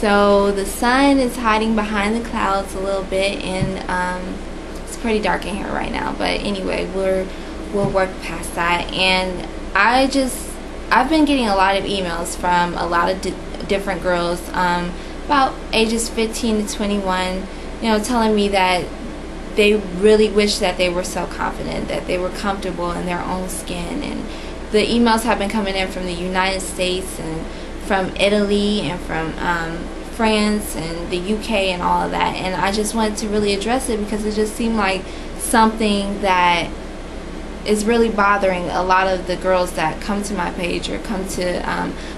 So the sun is hiding behind the clouds a little bit, and it's pretty dark in here right now. But anyway, we'll work past that. And I've been getting a lot of emails from a lot of different girls, about ages 15 to 21, telling me that they really wish that they were so confident, that they were comfortable in their own skin. And the emails have been coming in from the United States and from Italy and from France and the UK and all of that. And I just wanted to really address it because it just seemed like something that is really bothering a lot of the girls that come to my page or come to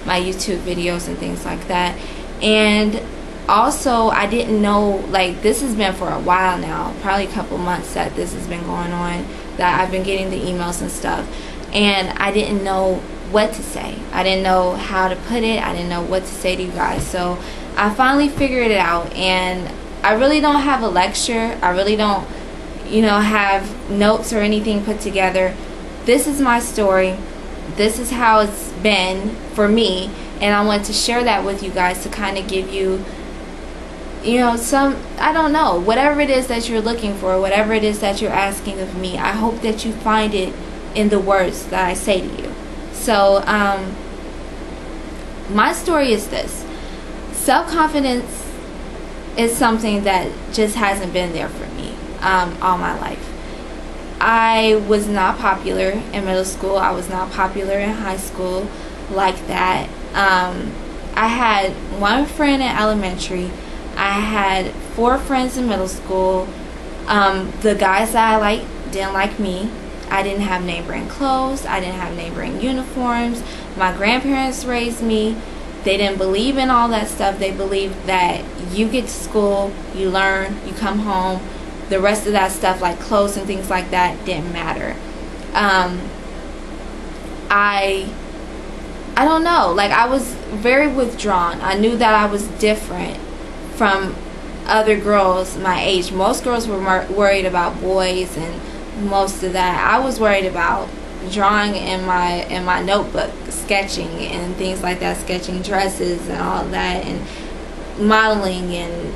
my YouTube videos and things like that. And also, I didn't know, like, this has been for a while now, probably a couple months that this has been going on, that I've been getting the emails and stuff, and I didn't know what to say. I didn't know how to put it. I didn't know what to say to you guys. So I finally figured it out, and I really don't have a lecture. I really don't, have notes or anything put together. This is my story. This is how it's been for me, and I want to share that with you guys to kind of give you, some, I don't know, whatever it is that you're looking for, whatever it is that you're asking of me. I hope that you find it in the words that I say to you. So, my story is this. Self-confidence is something that just hasn't been there for me all my life. I was not popular in middle school. I was not popular in high school like that. I had one friend in elementary. I had 4 friends in middle school. The guys that I liked didn't like me. I didn't have name brand clothes. I didn't have name brand uniforms. My grandparents raised me. They didn't believe in all that stuff. They believed that you get to school, you learn, you come home. The rest of that stuff, like clothes and things like that, didn't matter. I don't know. Like, I was very withdrawn. I knew that I was different from other girls my age. Most girls were worried about boys and most of that. I was worried about drawing in my notebook, sketching and things like that, sketching dresses and all of that, and modeling and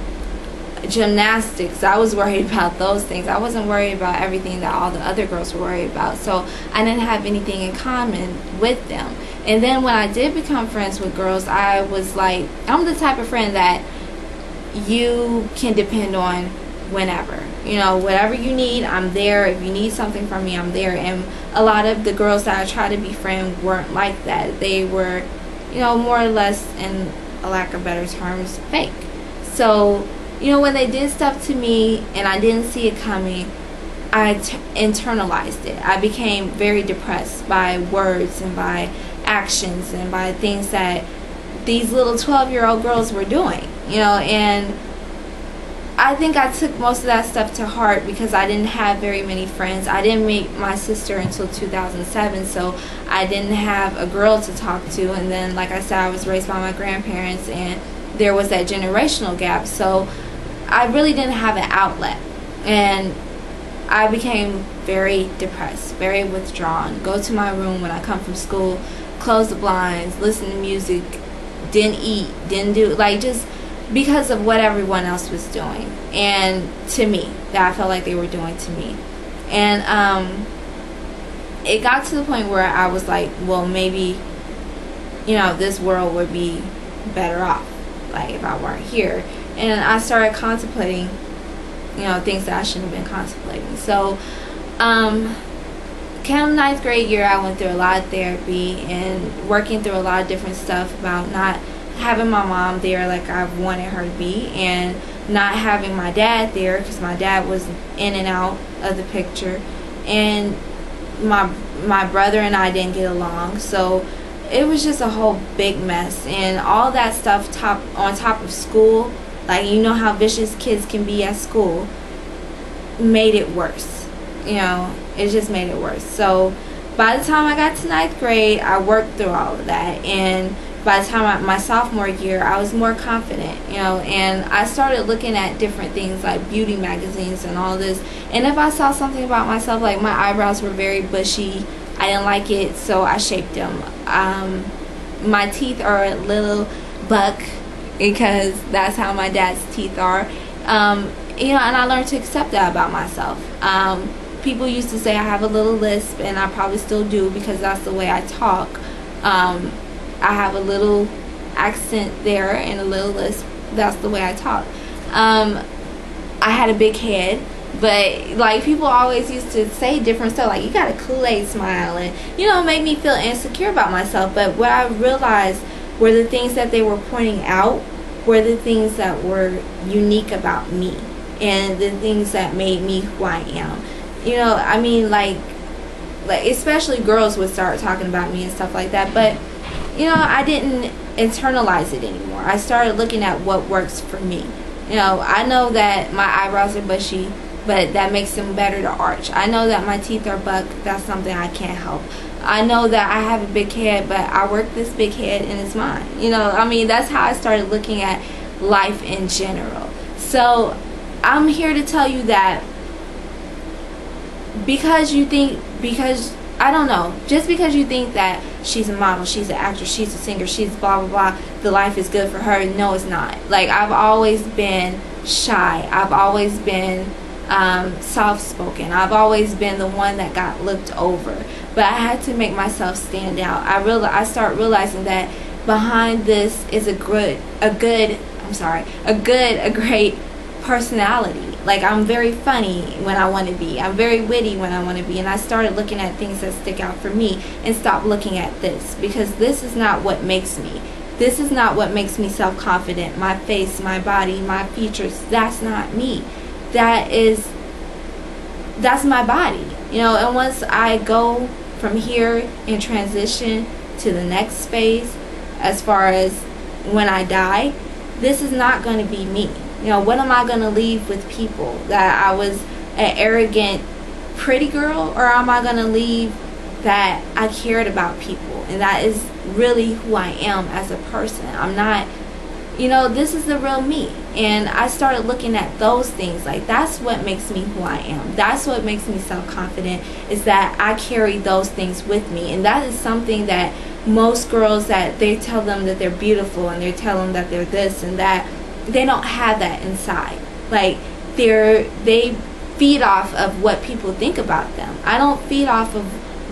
gymnastics. I was worried about those things. I wasn't worried about everything that all the other girls were worried about. So I didn't have anything in common with them. And then when I did become friends with girls, I was like, I'm the type of friend that you can depend on whenever. Whatever you need, I'm there. If you need something from me, I'm there. And a lot of the girls that I try to befriend weren't like that. They were, more or less, in a lack of better terms, fake. So, when they did stuff to me and I didn't see it coming, I internalized it. I became very depressed by words and by actions and by things that these little 12-year-old girls were doing, and I think I took most of that stuff to heart because I didn't have very many friends. I didn't meet my sister until 2007, so I didn't have a girl to talk to. And then, like I said, I was raised by my grandparents, and there was that generational gap. So I really didn't have an outlet, and I became very depressed, very withdrawn. Go to my room when I come from school, close the blinds, listen to music, didn't eat, didn't do, like, just because of what everyone else was doing, and to me, that I felt like they were doing to me. And it got to the point where I was like, well, maybe, this world would be better off, like, if I weren't here. And I started contemplating, things that I shouldn't have been contemplating. So, come 9th grade year, I went through a lot of therapy and working through a lot of different stuff about not having my mom there like I wanted her to be, and not having my dad there because my dad was in and out of the picture, and my brother and I didn't get along. So it was just a whole big mess, and all that stuff on top of school, like, how vicious kids can be at school, made it worse. It just made it worse. So by the time I got to 9th grade, I worked through all of that, and by the time my sophomore year, I was more confident, and I started looking at different things like beauty magazines and all this. And if I saw something about myself, like my eyebrows were very bushy, I didn't like it, so I shaped them. My teeth are a little buck, because that's how my dad's teeth are. You know, and I learned to accept that about myself. People used to say I have a little lisp, and I probably still do because that's the way I talk. I have a little accent there and a little lisp. That's the way I talk. I had a big head, but like people always used to say different stuff, like you got a Kool-Aid smile, and you know, make me feel insecure about myself. But what I realized were the things that they were pointing out were the things that were unique about me, and the things that made me who I am. You know, I mean, like especially girls would start talking about me and stuff like that, but you know, I didn't internalize it anymore. I started looking at what works for me. You know, I know that my eyebrows are bushy, but that makes them better to arch. I know that my teeth are buck. That's something I can't help. I know that I have a big head, but I work this big head and it's mine. You know, I mean, that's how I started looking at life in general. So I'm here to tell you that because I don't know, just because you think that she's a model, she's an actress, she's a singer, she's blah blah blah, the life is good for her. No, it's not. Like, I've always been shy. I've always been soft-spoken. I've always been the one that got looked over. But I had to make myself stand out. I start realizing that behind this is a great personality. Like, I'm very funny when I want to be. I'm very witty when I want to be. And I started looking at things that stick out for me and stop looking at this, because this is not what makes me. This is not what makes me self-confident. My face, my body, my features, that's not me. That's my body. You know, and once I go from here and transition to the next phase, as far as when I die, this is not going to be me. You know, what am I going to leave with people? That I was an arrogant, pretty girl? Or am I going to leave that I cared about people? And that is really who I am as a person. I'm not, you know, this is the real me. And I started looking at those things. Like, that's what makes me who I am. That's what makes me self-confident, is that I carry those things with me. And that is something that most girls, that they tell them that they're beautiful and they tell them that they're this and that, they don't have that inside. Like, they feed off of what people think about them. I don't feed off of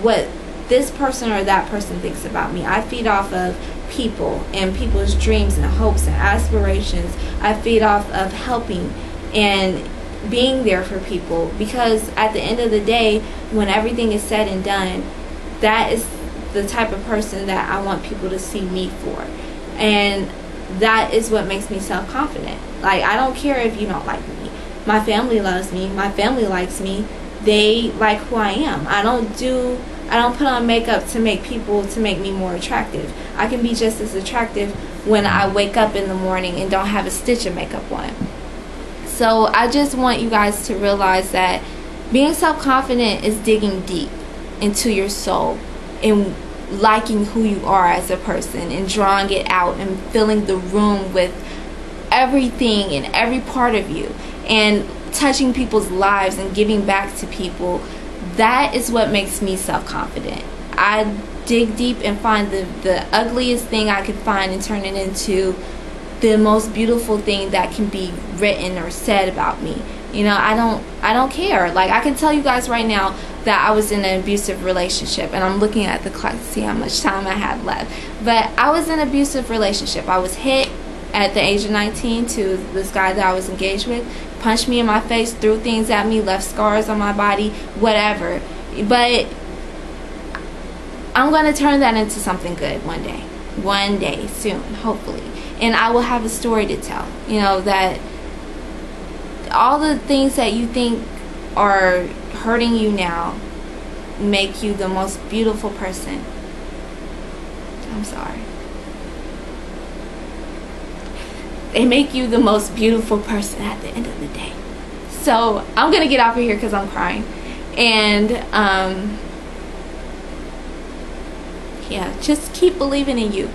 what this person or that person thinks about me. I feed off of people and people's dreams and hopes and aspirations. I feed off of helping and being there for people, because at the end of the day, when everything is said and done, that is the type of person that I want people to see me for. And that is what makes me self-confident. Like, I don't care if you don't like me. My family loves me. My family likes me. They like who I am. I don't put on makeup to make me more attractive. I can be just as attractive when I wake up in the morning and don't have a stitch of makeup on. So I just want you guys to realize that being self-confident is digging deep into your soul and liking who you are as a person and drawing it out and filling the room with everything and every part of you and touching people's lives and giving back to people. That is what makes me self-confident. I dig deep and find the ugliest thing I could find and turn it into the most beautiful thing that can be written or said about me. You know, I don't care. Like, I can tell you guys right now that I was in an abusive relationship, and I'm looking at the clock to see how much time I have left. But I was in an abusive relationship. I was hit at the age of 19 to this guy that I was engaged with, punched me in my face, threw things at me, left scars on my body, whatever. But I'm going to turn that into something good one day soon, hopefully. And I will have a story to tell. You know, that all the things that you think are hurting you now make you the most beautiful person. I'm sorry. They make you the most beautiful person at the end of the day. So I'm gonna get off of here because I'm crying. And yeah, just keep believing in you.